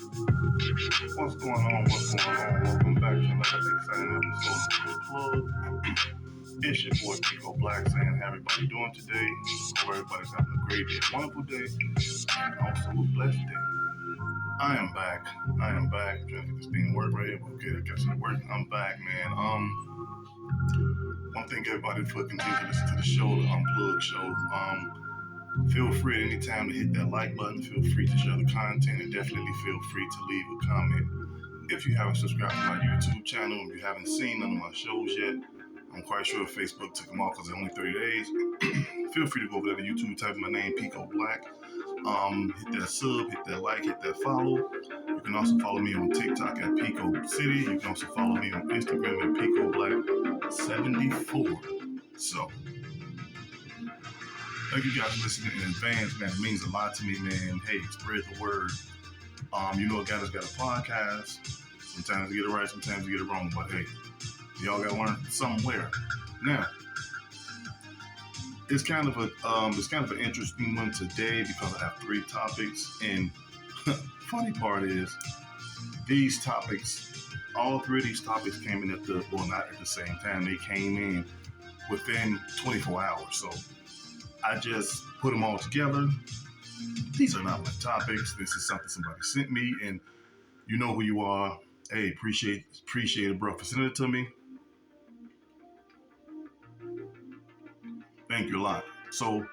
What's going on? What's going on? Welcome back to another exciting episode of The Plug. It's your boy Pico Black saying how everybody doing today. Hope everybody's having a great day, wonderful day, and also a blessed day. I am back. I'm trying to get this thing to work right here. Okay, I guess it worked. I'm back, man. Want to thank everybody for continuing to listen to the show, the Unplugged show. Feel free at any time to hit that like button. Feel free to share the content, and definitely feel free to leave a comment. If you haven't subscribed to my YouTube channel, and you haven't seen none of my shows yet, I'm quite sure Facebook took them off because they're only 30 days. Feel free to go over there to YouTube, type in my name, Pico Black. Hit that sub, hit that like, hit that follow. You can also follow me on TikTok at Pico City. You can also follow me on Instagram at Pico Black 74. So, thank you guys for listening in advance, man. It means a lot to me, man. Hey, spread the word. You know, a guy that's got a podcast. Sometimes you get it right, sometimes you get it wrong. But hey, y'all got to learn somewhere. Now, it's kind of an interesting one today because I have 3 topics. And funny part is, these topics, all 3 of these topics came in not at the same time. They came in within 24 hours. So I just put them all together. These are not my topics. This is something somebody sent me, and you know who you are. Hey, appreciate it, bro, for sending it to me. Thank you a lot. So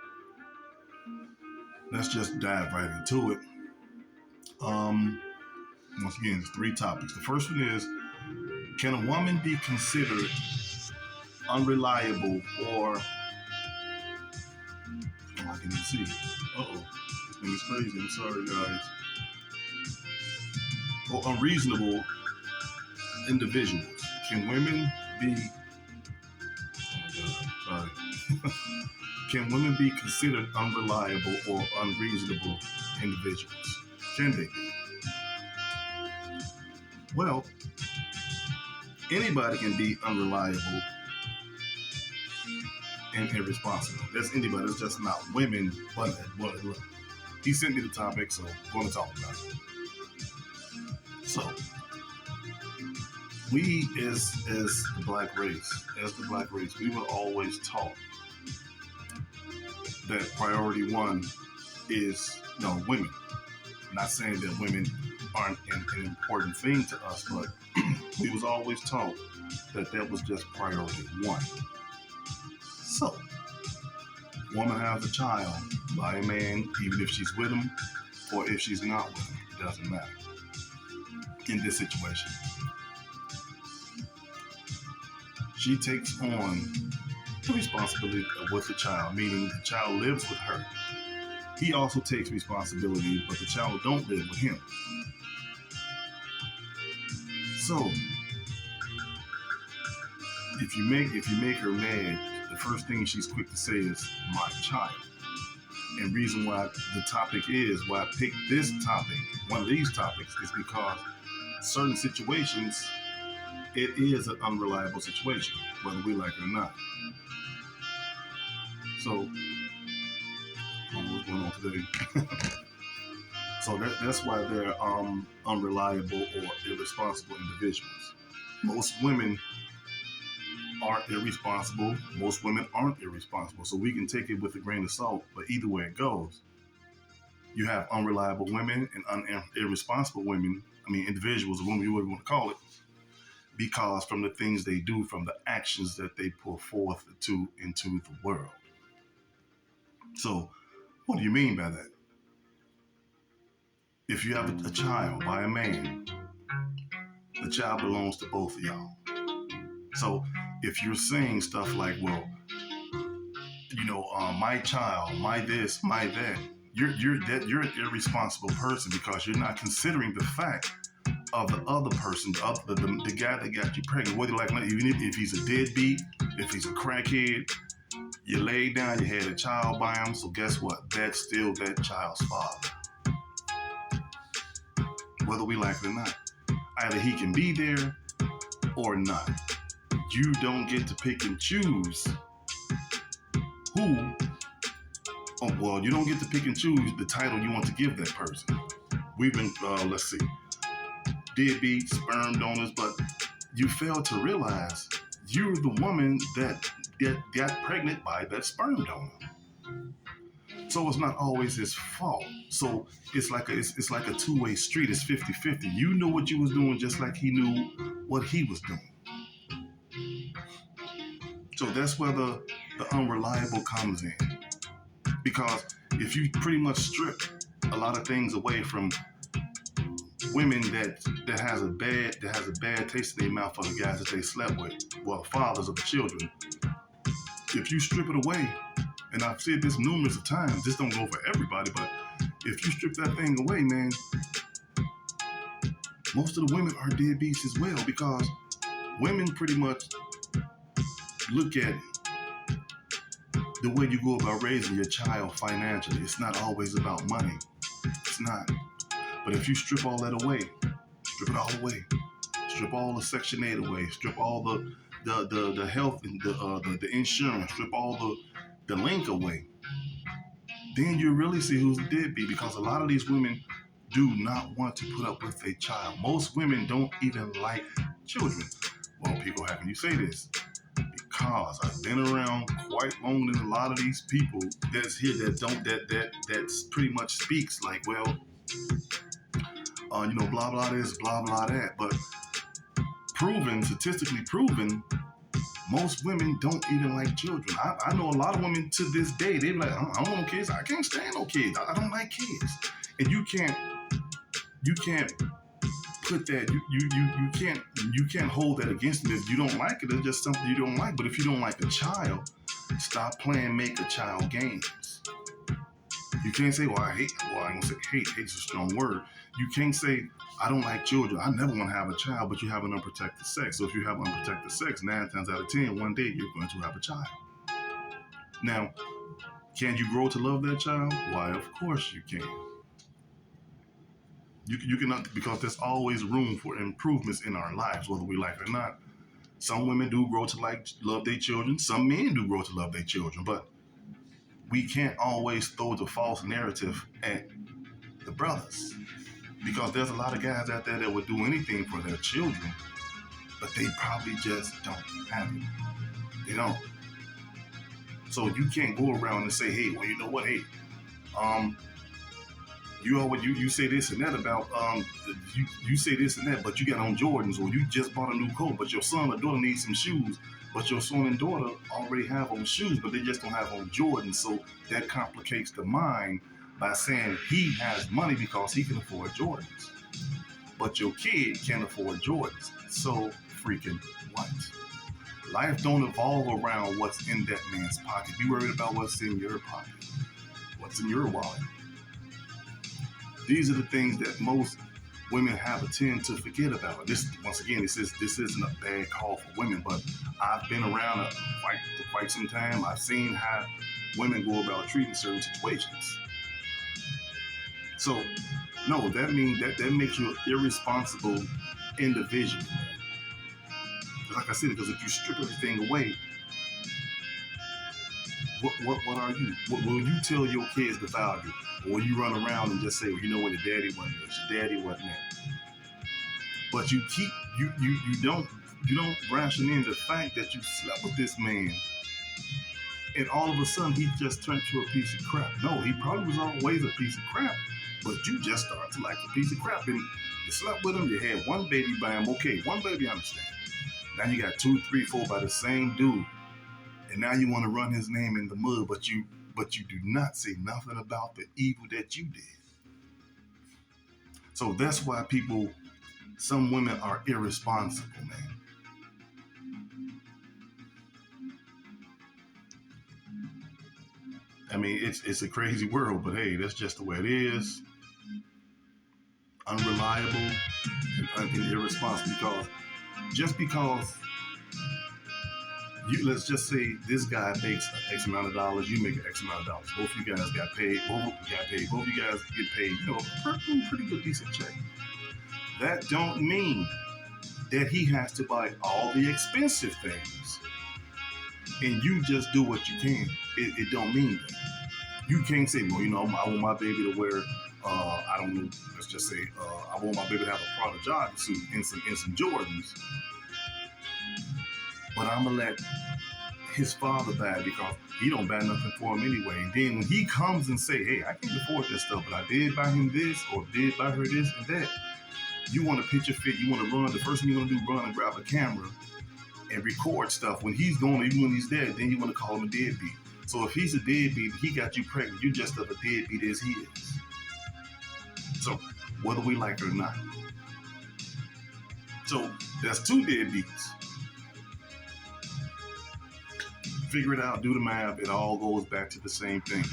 let's just dive right into it. Once again, there's 3 topics. The first one is, can a woman be considered unreliable or I can see. This thing is crazy. I'm sorry, guys. Or unreasonable individuals. Can women be? Oh my God, sorry. Can women be considered unreliable or unreasonable individuals? Can they be? Well, anybody can be unreliable and irresponsible. That's anybody. It's just not women. But look, he sent me the topic, so I'm going to talk about it. So, we as the black race, we were always taught that priority 1 is women. I'm not saying that women aren't an important thing to us, but we was always taught that was just priority 1. So, woman has a child by a man, even if she's with him or if she's not with him, it doesn't matter in this situation. She takes on the responsibility with the child, meaning the child lives with her. He also takes responsibility, but the child don't live with him. So, if you make her mad, the first thing she's quick to say is, my child. And reason why I picked this topic, one of these topics, is because certain situations, it is an unreliable situation, whether we like it or not. So, what's going on today? So that's why they're unreliable or irresponsible individuals. Most women aren't irresponsible. Most women aren't irresponsible. So we can take it with a grain of salt, but either way it goes, you have unreliable women and irresponsible women, individuals, or women you would want to call it, because from the things they do, from the actions that they put forth into the world. So what do you mean by that? If you have a child by a man, the child belongs to both of y'all. So if you're saying stuff like, well, my child, my this, my that, you're an irresponsible person because you're not considering the fact of the other person, the guy that got you pregnant. Whether even if he's a deadbeat, if he's a crackhead, you laid down, you had a child by him. So guess what? That's still that child's father, whether we like it or not. Either he can be there or not. You don't get to pick and choose who. You don't get to pick and choose the title you want to give that person. We've been, let's see. deadbeat sperm donors, but you fail to realize you're the woman that got pregnant by that sperm donor. So it's not always his fault. So it's like a two-way street. It's 50-50. You knew what you was doing just like he knew what he was doing. So that's where the unreliable comes in. Because if you pretty much strip a lot of things away from women that has a bad taste in their mouth for the guys that they slept with, well, fathers of the children, if you strip it away, and I've said this numerous of times, this don't go for everybody, but if you strip that thing away, man, most of the women are deadbeats as well, because women pretty much look at the way you go about raising your child financially. It's not always about money. It's not. But if you strip all that away, strip it all away, strip all the Section 8 away, strip all the health and the insurance, strip all the link away, then you really see who's the deadbeat, because a lot of these women do not want to put up with a child. Most women don't even like children. Well, people, how can you say this? Because I've been around quite long than a lot of these people that's here that's pretty much speaks like, well, blah blah this, blah blah that. But statistically proven, most women don't even like children. I know a lot of women to this day, they're like, I don't want kids. I can't stand no kids. I don't like kids. And you can't put that, you can't hold that against them. If you don't like it, it's just something you don't like. But if you don't like a child, stop playing make a child games. You can't say, I ain't gonna say hate. Hate's a strong word. You can't say, I don't like children. I never want to have a child, but you have an unprotected sex. So if you have unprotected sex, 9 times out of 10, one day you're going to have a child. Now, can you grow to love that child? Why, of course you can. You cannot, because there's always room for improvements in our lives, whether we like it or not. Some women do grow to love their children. Some men do grow to love their children, but we can't always throw the false narrative at the brothers, because there's a lot of guys out there that would do anything for their children, but they probably just don't have it. They don't. So you can't go around and say, hey, well, you know what, hey, you say this and that about you say this and that, but you got on Jordans, or you just bought a new coat, but your son or daughter needs some shoes, but your son and daughter already have on shoes, but they just don't have on Jordans. So that complicates the mind by saying he has money because he can afford Jordans, but your kid can't afford Jordans. So freaking what? Life don't evolve around what's in that man's pocket. Be worried about what's in your pocket, what's in your wallet. These are the things that most women have a tend to forget about. This, once again, this isn't a bad call for women, but I've been around for quite some time. I've seen how women go about treating certain situations. So, no, that means that makes you an irresponsible individual. Like I said, because if you strip everything away, what are you? Will you tell your kids the value? Or you run around and just say, well, you know what, your daddy wasn't this, your daddy wasn't that. But you don't ration in the fact that you slept with this man, and all of a sudden he just turned to a piece of crap. No, he probably was always a piece of crap, but you just started to like a piece of crap, and you slept with him, you had one baby by him. Okay, one baby, I understand. Now you got 2, 3, 4 by the same dude, and now you want to run his name in the mud, but you do not say nothing about the evil that you did. So that's why some women are irresponsible, man. I mean, it's a crazy world, but hey, that's just the way it is. Unreliable and irresponsible, because just because let's just say this guy makes X amount of dollars, you make X amount of dollars. Both of you guys got paid. Both of you guys get paid, a pretty good, decent check. That don't mean that he has to buy all the expensive things, and you just do what you can. It don't mean that. You can't say, well, I want my baby to wear I don't know, let's just say, I want my baby to have a Prada jogging suit and some Jordans, but I'm gonna let his father buy it because he don't buy nothing for him anyway. And then when he comes and say, hey, I can't afford this stuff, but I did buy him this or did buy her this and that, you want to picture fit, you want to run, the first thing you want to do, run and grab a camera and record stuff. When he's gone, even when he's dead, then you want to call him a deadbeat. So if he's a deadbeat, he got you pregnant, you just as a deadbeat as he is. So whether we like it or not. So that's two deadbeats. Figure it out, do the math, it all goes back to the same thing.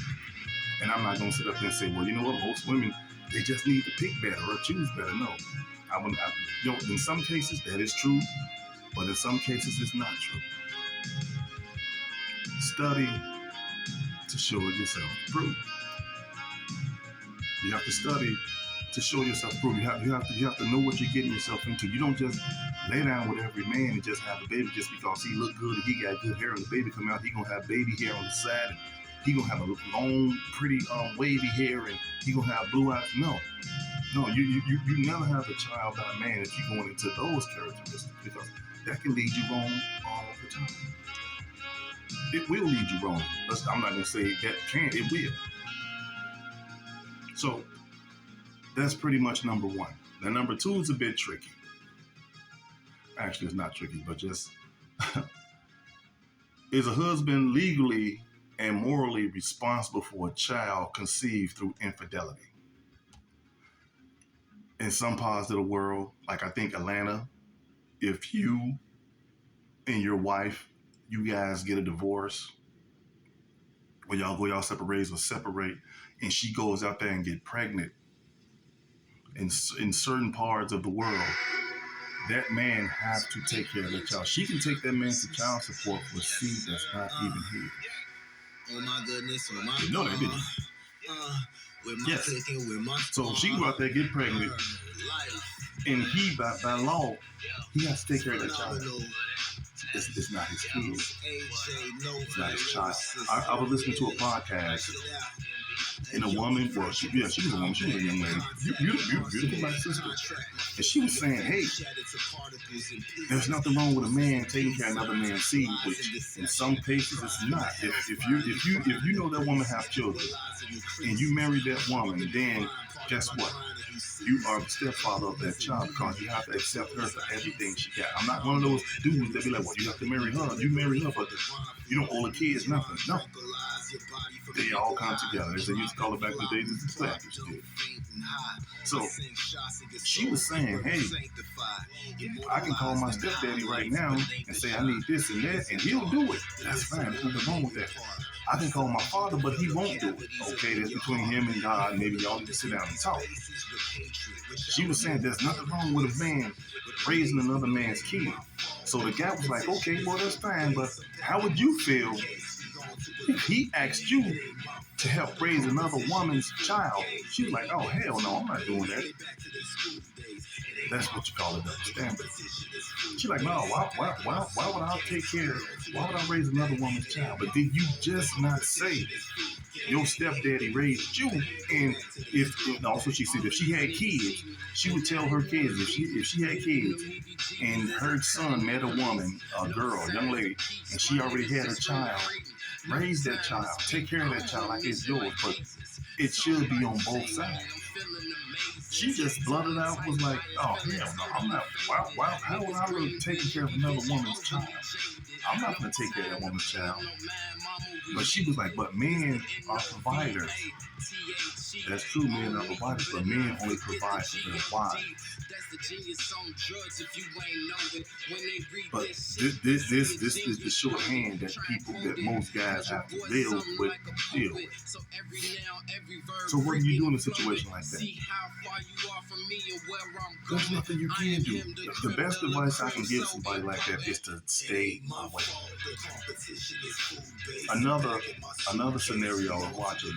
And I'm not going to sit up there and say, well, you know what, most women, they just need to pick better or choose better. No. In some cases, that is true, but in some cases, it's not true. Study to show yourself approved. You have to study to show yourself approved. You have to know what you're getting yourself into. You don't just lay down with every man and just have a baby just because he look good and he got good hair and the baby come out, he gonna have baby hair on the side and he gonna have a long, pretty, wavy hair and he gonna have blue eyes. No, you never have a child by a man if you're going into those characteristics because that can lead you wrong all the time. It will lead you wrong. I'm not gonna say that can, it will. So that's pretty much number one. Now number two is a bit tricky. Actually, it's not tricky, but just is a husband legally and morally responsible for a child conceived through infidelity? In some parts of the world, like I think Atlanta, if you and your wife, you guys get a divorce, or y'all separate, and she goes out there and get pregnant, in certain parts of the world, that man has to take care of that child. She can take that man to child support for a seed that's not even his. Oh my goodness, oh my you know they did. Yes. So she go out there, get pregnant, and he, by law, he has to take care of that child. It's not his kid. It's not his child. I was listening to a podcast, and a woman, well, she was a woman, she was a young lady, beautiful like sister, and she was saying, hey, there's nothing wrong with a man taking care of another man's seed, which in some cases it's not. If you know that woman have children, and you marry that woman, then guess what? You are the stepfather of that child because you have to accept her for everything she got. I'm not one of those dudes that be like, well, you have to marry her. You marry her, but you don't owe the kids nothing. No. They all come together. As they used to call it back in the days, it's the package did. So she was saying, hey, I can call my stepdaddy right now and say I need this and that, and he'll do it. That's fine. There's nothing wrong with that. I can call my father, but he won't do it. Okay, that's between him and God. Maybe y'all need to sit down and talk. She was saying there's nothing wrong with a man raising another man's kid. So the guy was like, okay, well, that's fine, but how would you feel if he asked you to help raise another woman's child? She was like, oh, hell no, I'm not doing that. That's what you call a double standard. She's like, no, why would I take care, why would I raise another woman's child? But did you just not say your stepdaddy raised you? And also she said if she had kids, she would tell her kids, if she had kids and her son met a woman, a girl, a young lady, and she already had a child, raise that child, take care of that child like it's yours, but it should be on both sides. She just blurted out, was like, oh, hell no, I'm not, how would I really take care of another woman's child? I'm not going to take care of that woman's child. But she was like, but men are providers. That's true, men are providers, but men only provide for their wives. But this is the shorthand that most guys have to deal with. So what do you do in a situation like that? There's nothing you can do. The best advice I can give somebody like that is to stay away. Another scenario I was watching.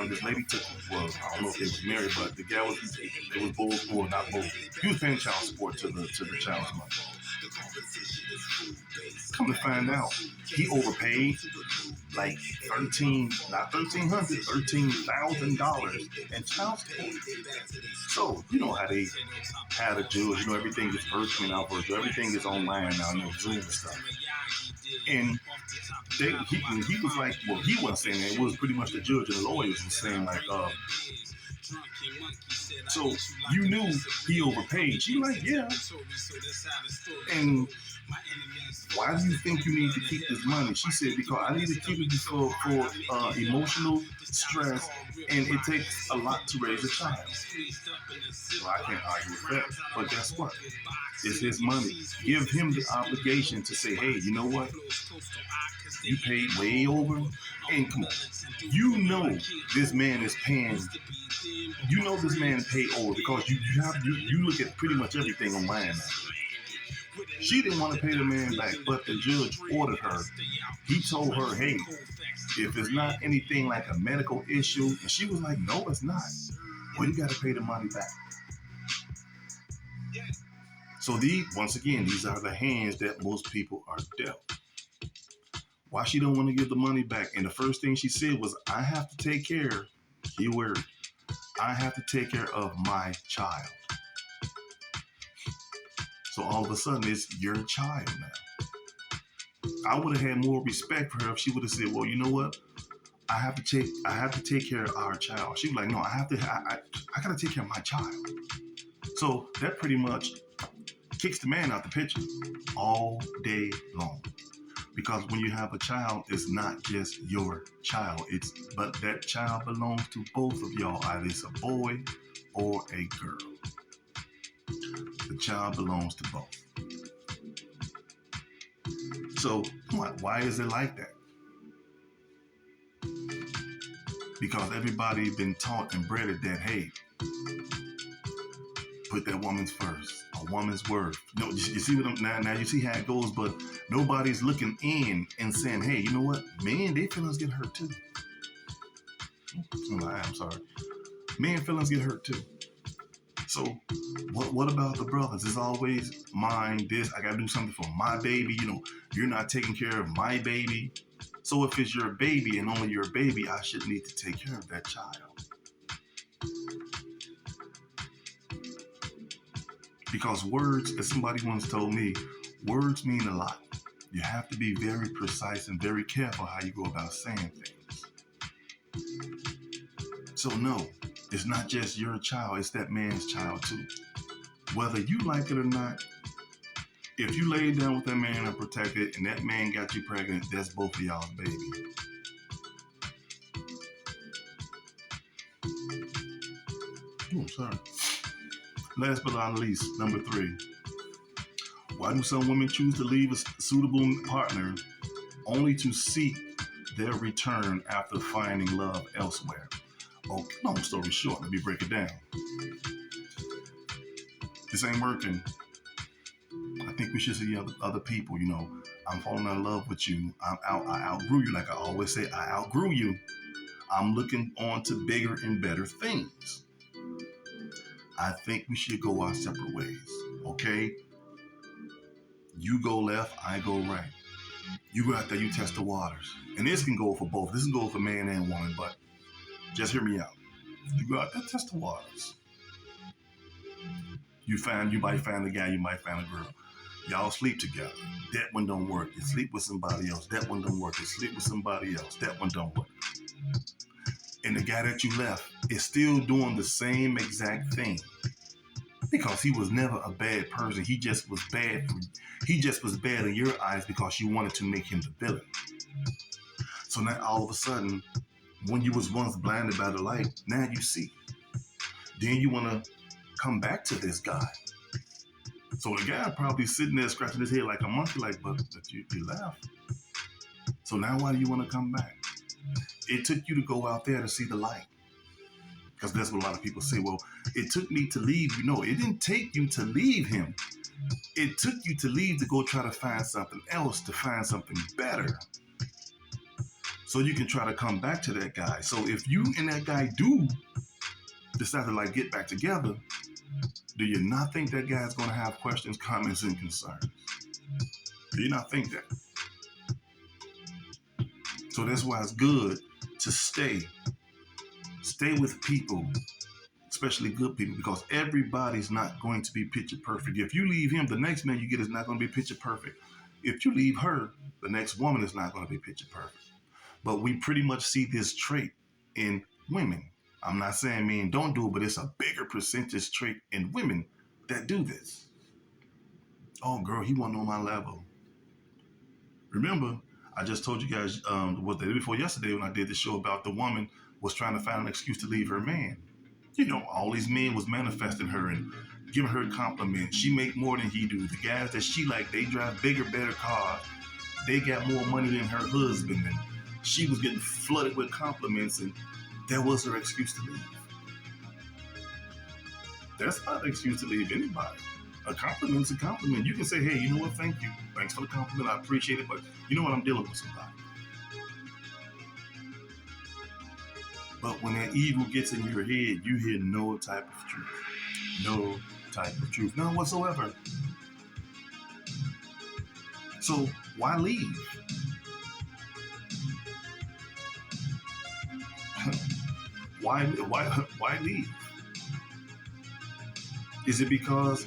This lady took, well, I don't know if they was married, but the guy was both, or not both. He was paying child support to the child's mother. Come to find out, he overpaid. like $13,000 in child support. So you know how they had a judge, you know, everything is virtually now virtual, everything is online now, you know, Zoom and stuff. And he was like, well, he wasn't saying that, it was pretty much the judge and the lawyers was saying like, so you knew he overpaid. She like, yeah. And why do you think you need to keep this money? She said, because I need to keep it for emotional stress, and it takes a lot to raise a child. So I can't argue with that. But guess what? It's his money. Give him the obligation to say, hey, you know what? You paid way over. And come on. You know this man is paying. You know this man paid over because you look at pretty much everything online now. She didn't want to pay the man back, but the judge ordered her. He told her, hey, if it's not anything like a medical issue, and she was like, no, it's not. Well, you got to pay the money back. So once again, these are the hands that most people are dealt. Why she don't want to give the money back? And the first thing she said was, I have to take care, keyword, I have to take care of my child. So all of a sudden, it's your child now. I would have had more respect for her if she would have said, well, you know what? I have to take care of our child. She was like, no, I gotta take care of my child. So that pretty much kicks the man out the picture all day long. Because when you have a child, it's not just your child. But that child belongs to both of y'all. Either it's a boy or a girl. The child belongs to both. So why is it like that? Because everybody's been taught and bred that, hey, put that woman's first, a woman's worth. No, you see what now you see how it goes, but nobody's looking in and saying, hey, you know what? Man, their feelings get hurt too. I'm sorry. Man, feelings get hurt too. So what about the brothers? It's always mine, this, I gotta do something for my baby. You know, you're not taking care of my baby. So if it's your baby and only your baby, I should need to take care of that child. Because words, as somebody once told me, words mean a lot. You have to be very precise and very careful how you go about saying things. So no, it's not just your child, it's that man's child too. Whether you like it or not, if you lay down with that man and protect it, and that man got you pregnant, that's both of y'all's baby. Oh, sorry. Last but not least, number 3. Why do some women choose to leave a suitable partner only to seek their return after finding love elsewhere? Oh, long story short, let me break it down. This ain't working. I think we should see other people, you know. I'm falling in love with you. I outgrew you. Like I always say, I outgrew you. I'm looking on to bigger and better things. I think we should go our separate ways, okay? You go left, I go right. You go out there, you test the waters. And this can go for both. This can go for man and woman, but just hear me out. You go out there, test the waters. You might find a guy, you might find a girl. Y'all sleep together. That one don't work. You sleep with somebody else. That one don't work. You sleep with somebody else. That one don't work. And the guy that you left is still doing the same exact thing. Because he was never a bad person. He just was bad. He just was bad in your eyes because you wanted to make him the villain. So now all of a sudden, when you was once blinded by the light, now you see. Then you want to come back to this guy. So the guy probably sitting there scratching his head like a monkey, like, but you left. So now why do you want to come back? It took you to go out there to see the light. Because that's what a lot of people say. Well, it took me to leave you. No, it didn't take you to leave him. It took you to leave to go try to find something else, to find something better. So you can try to come back to that guy. So if you and that guy do decide to like get back together, do you not think that guy's going to have questions, comments, and concerns? Do you not think that? So that's why it's good to stay with people, especially good people, because everybody's not going to be picture perfect. If you leave him, the next man you get is not going to be picture perfect. If you leave her, the next woman is not going to be picture perfect. But we pretty much see this trait in women. I'm not saying men don't do it, but it's a bigger percentage trait in women that do this. Oh, girl, he wasn't on my level. Remember, I just told you guys was the day before yesterday when I did the show about the woman was trying to find an excuse to leave her man. You know, all these men was manifesting her and giving her compliments. She make more than he do. The guys that she like, they drive bigger, better cars. They got more money than her husband, and she was getting flooded with compliments, and that was her excuse to leave. That's not an excuse to leave anybody. A compliment's a compliment. You can say, hey, you know what, thank you. Thanks for the compliment, I appreciate it, but you know what, I'm dealing with somebody. But when that evil gets in your head, you hear no type of truth. No type of truth. None whatsoever. So why leave? why leave? Is it because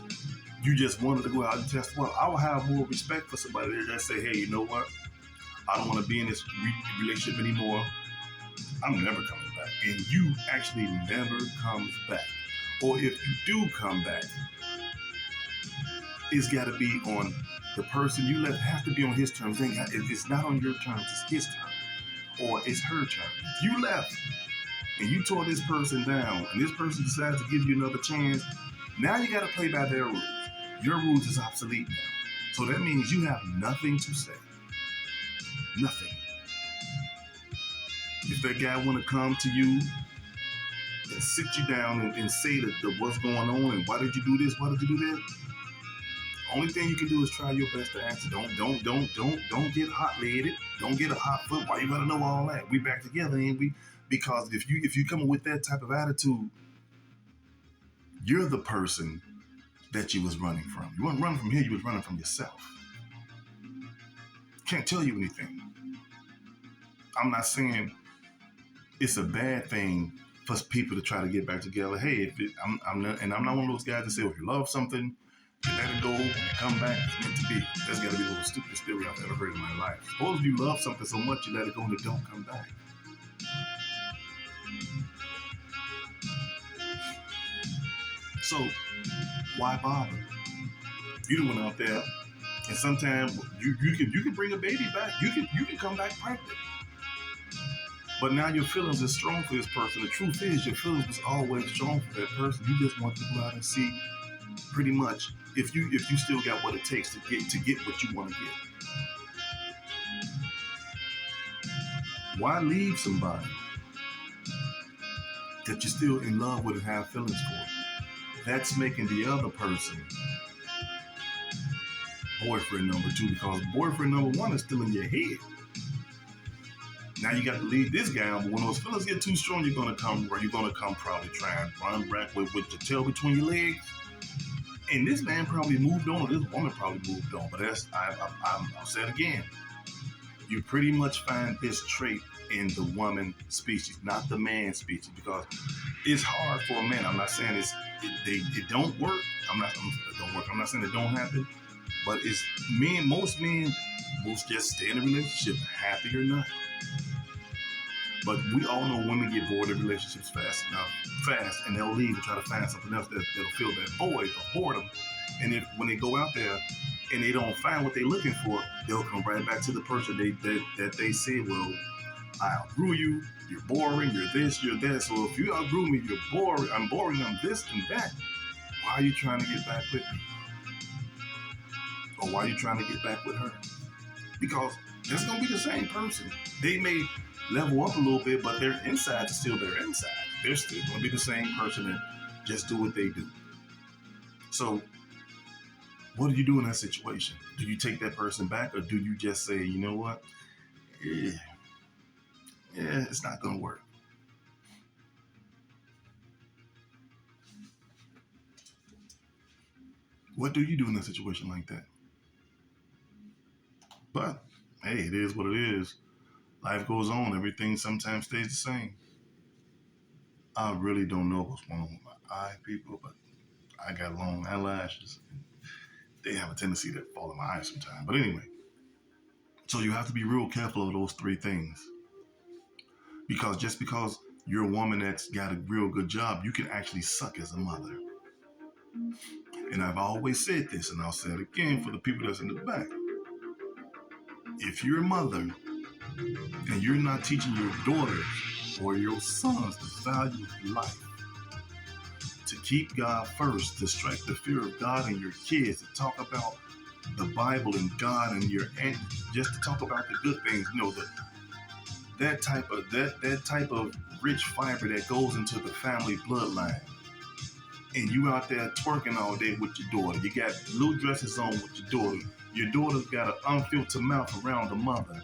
you just wanted to go out and test? Well, I will have more respect for somebody that say, hey, you know what? I don't want to be in this relationship anymore. I'm never coming back. And you actually never comes back. Or if you do come back, it's got to be on the person you left. Has to be on his terms. It's not on your terms. It's his terms. Or it's her terms. If you left and you tore this person down and this person decides to give you another chance, now you got to play by their rules. Your rules is obsolete now. So that means you have nothing to say. Nothing. If that guy want to come to you and sit you down and say that what's going on and why did you do this, why did you do that? Only thing you can do is try your best to answer. Don't get hot-leaded. Don't get a hot foot. Why you gotta know all that? We back together, ain't we? Because if you come with that type of attitude, you're the person that you was running from. You weren't running from here, you was running from yourself. Can't tell you anything. I'm not saying it's a bad thing for people to try to get back together. Hey, I'm not one of those guys that say, if you love something, you let it go, and you come back, it's meant to be. That's got to be the most stupidest theory I've ever heard in my life. Suppose you love something so much, you let it go and it don't come back. So, why bother? You went out there, and sometimes you can bring a baby back. You can come back pregnant. But now your feelings are strong for this person. The truth is, your feelings was always strong for that person. You just want to go out and see, pretty much, if you still got what it takes to get what you want to get. Why leave somebody that you're still in love with and have feelings for? That's making the other person boyfriend number 2, because boyfriend number 1 is still in your head. Now you got to leave this guy, but when those feelings get too strong, you're gonna come probably try and run back with your tail between your legs. And this man probably moved on, or this woman probably moved on. But I'll say it again. You pretty much find this trait in the woman species, not the man species, because it's hard for a man. I'm not saying it don't work. I'm not saying it don't happen, but it's men. Most men will just stay in a relationship, happy or not. But we all know women get bored of relationships fast, and they'll leave and try to find something else that'll fill that void of boredom. And when they go out there and they don't find what they're looking for, they'll come right back to the person that they say, well, I outgrew you, you're boring, you're this, you're that. So if you outgrew me, you're boring, I'm this and that. Why are you trying to get back with me? Or why are you trying to get back with her? Because that's going to be the same person. They may level up a little bit, but their insides are still their insides. They're still going to be the same person and just do what they do. So what do you do in that situation? Do you take that person back, or do you just say, you know what? Yeah, it's not going to work. What do you do in a situation like that? But, hey, it is what it is. Life goes on. Everything sometimes stays the same. I really don't know what's wrong with my eye, people, but I got long eyelashes. They have a tendency to fall in my eyes sometimes. But anyway, so you have to be real careful of those three things. Because just because you're a woman that's got a real good job, you can actually suck as a mother. And I've always said this, and I'll say it again for the people that's in the back. If you're a mother and you're not teaching your daughters or your sons the value of life, to keep God first, to strike the fear of God in your kids, to talk about the Bible and God and and just to talk about the good things, that type of rich fiber that goes into the family bloodline. And you out there twerking all day with your daughter. You got little dresses on with your daughter. Your daughter's got an unfiltered mouth around the mother.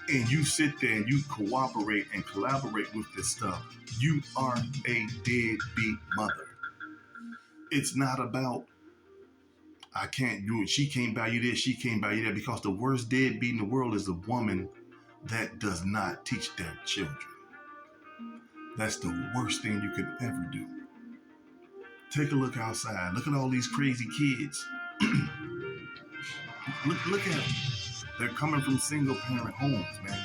And you sit there and you cooperate and collaborate with this stuff. You are a deadbeat mother. It's not about, I can't do it. She can't buy you this. She can't buy you that. Because the worst deadbeat in the world is a woman that does not teach their children. That's the worst thing you could ever do. Take a look outside. Look at all these crazy kids. look at them. They're coming from single parent homes, man.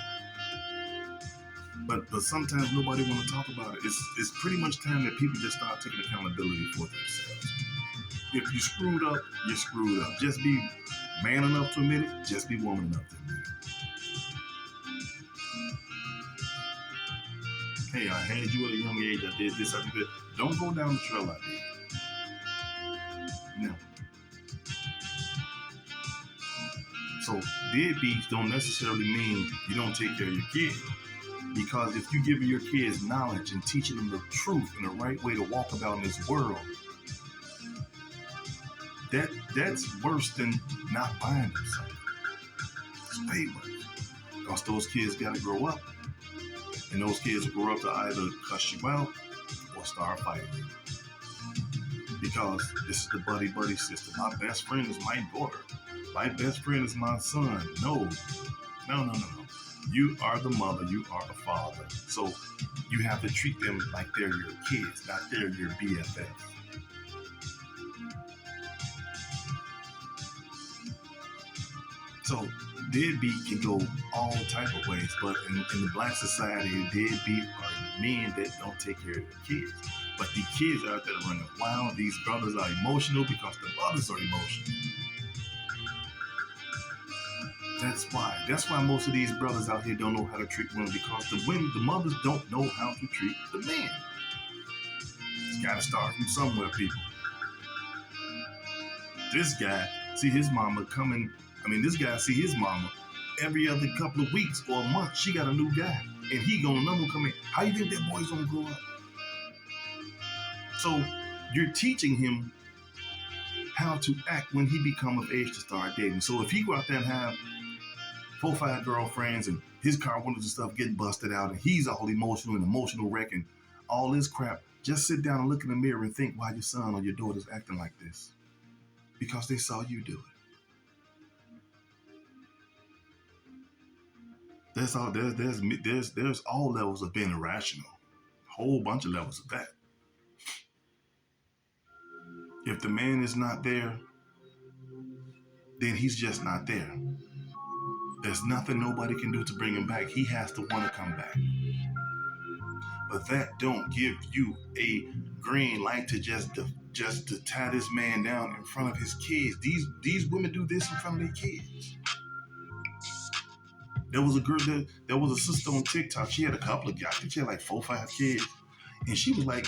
But sometimes nobody want to talk about it. It's pretty much time that people just start taking accountability for themselves. If you screwed up, you screwed up. Just be man enough to admit it. Just be woman enough to admit it. Hey, I had you at a young age. I did this, I did that. Don't go down the trail I did. No. So deadbeats don't necessarily mean you don't take care of your kids. Because if you give your kids knowledge and teaching them the truth and the right way to walk about in this world, that's worse than not buying them something. It's way worse. Because those kids got to grow up. And those kids grow up to either cuss you out or start fighting you. Because this is the buddy-buddy system. My best friend is my daughter. My best friend is my son. No. You are the mother. You are the father. So you have to treat them like they're your kids, not they're your BFF. So deadbeat can go all type of ways, but in the black society, deadbeat are men that don't take care of their kids. But the kids are out there running wild. These brothers are emotional because the mothers are emotional. That's why most of these brothers out here don't know how to treat women, because the mothers don't know how to treat the man. It's got to start from somewhere, people. This guy see his mama coming. This guy see his mama every other couple of weeks or a month. She got a new guy, and he gonna another one come in. How you think that boy's gonna grow up? So you're teaching him how to act when he become of age to start dating. So if he go out there and have 4 or 5 girlfriends and his car windows and stuff getting busted out and he's all emotional wreck and all this crap, just sit down and look in the mirror and think why your son or your daughter's acting like this. Because they saw you do it. There's all levels of being irrational. A whole bunch of levels of that. If the man is not there, then he's just not there. There's nothing nobody can do to bring him back. He has to want to come back. But that don't give you a green light to just to tie this man down in front of his kids. These women do this in front of their kids. There was a sister on TikTok. She had a couple of guys. I think she had like 4 or 5 kids, and she was like,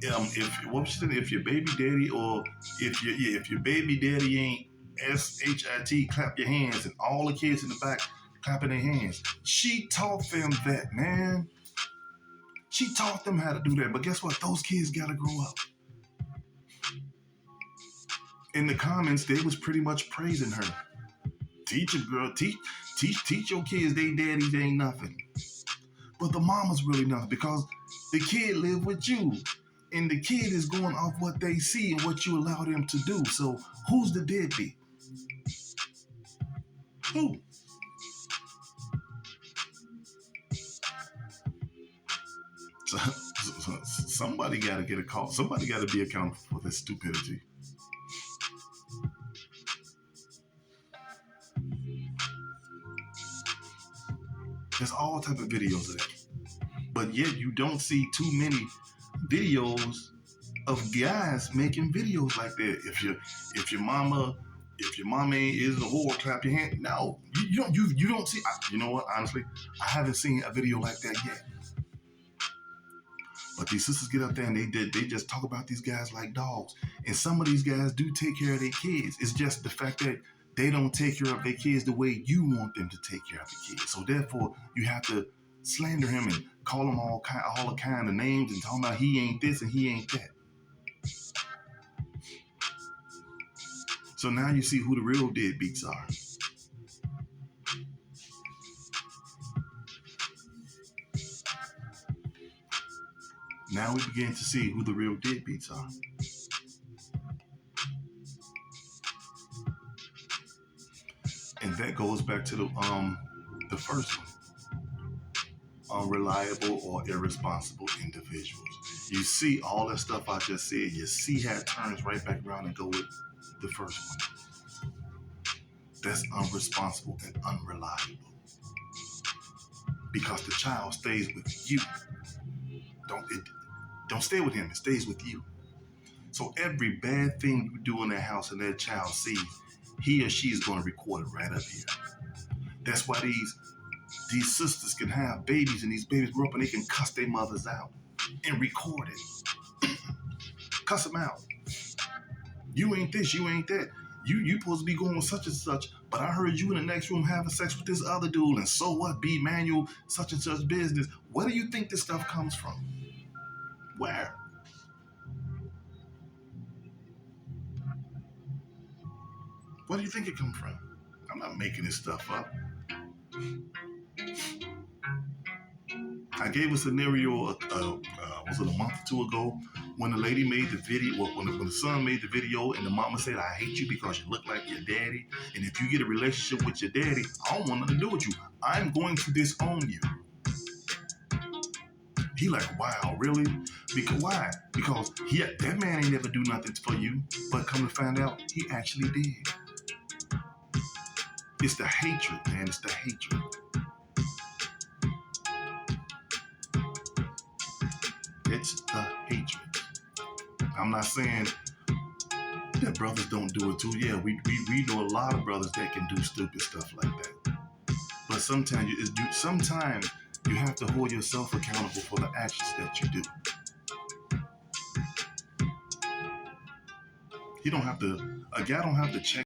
if your baby daddy or if your baby daddy ain't SHIT, clap your hands, and all the kids in the back clapping their hands. She taught them that, man. She taught them how to do that. But guess what? Those kids gotta grow up. In the comments, they was pretty much praising her. Teach them, girl. Teach your kids they daddies ain't nothing. But the mama's really nothing, because the kid live with you. And the kid is going off what they see and what you allow them to do. So who's the deadbeat? Who? Somebody got to get a call. Somebody got to be accountable for this stupidity. There's all type of videos of that, but yet you don't see too many videos of guys making videos like that. If your mama is a whore, clap your hand. No, you don't see. You know what? Honestly, I haven't seen a video like that yet. But these sisters get up there and they just talk about these guys like dogs. And some of these guys do take care of their kids. It's just the fact that they don't take care of their kids the way you want them to take care of the kids. So therefore, you have to slander him and call him all kind of names and talk about he ain't this and he ain't that. So now you see who the real deadbeats are. Now we begin to see who the real deadbeats are. And that goes back to the first one. Unreliable or irresponsible individuals. You see all that stuff I just said, you see how it turns right back around and go with the first one. That's unresponsible and unreliable. Because the child stays with you. Don't stay with him, it stays with you. So every bad thing you do in that house and that child sees, he or she is going to record it right up here. That's why these sisters can have babies and these babies grow up and they can cuss their mothers out and record it. Cuss them out. You ain't this, you ain't that. You supposed to be going with such and such, but I heard you in the next room having sex with this other dude, and so what? B. Manuel, such and such business. Where do you think this stuff comes from? Where? Where do you think it comes from? I'm not making this stuff up. I gave a scenario, was it a month or two ago, when the lady made the video, when the son made the video and the mama said, I hate you because you look like your daddy, and if you get a relationship with your daddy, I don't want nothing to do with you. I'm going to disown you. He like, wow, really? Because why? Because that man ain't never do nothing for you, but come to find out, he actually did. It's the hatred, man. It's the hatred. It's the hatred. I'm not saying that brothers don't do it too. Yeah, we know a lot of brothers that can do stupid stuff like that. But sometimes you have to hold yourself accountable for the actions that you do. A guy don't have to check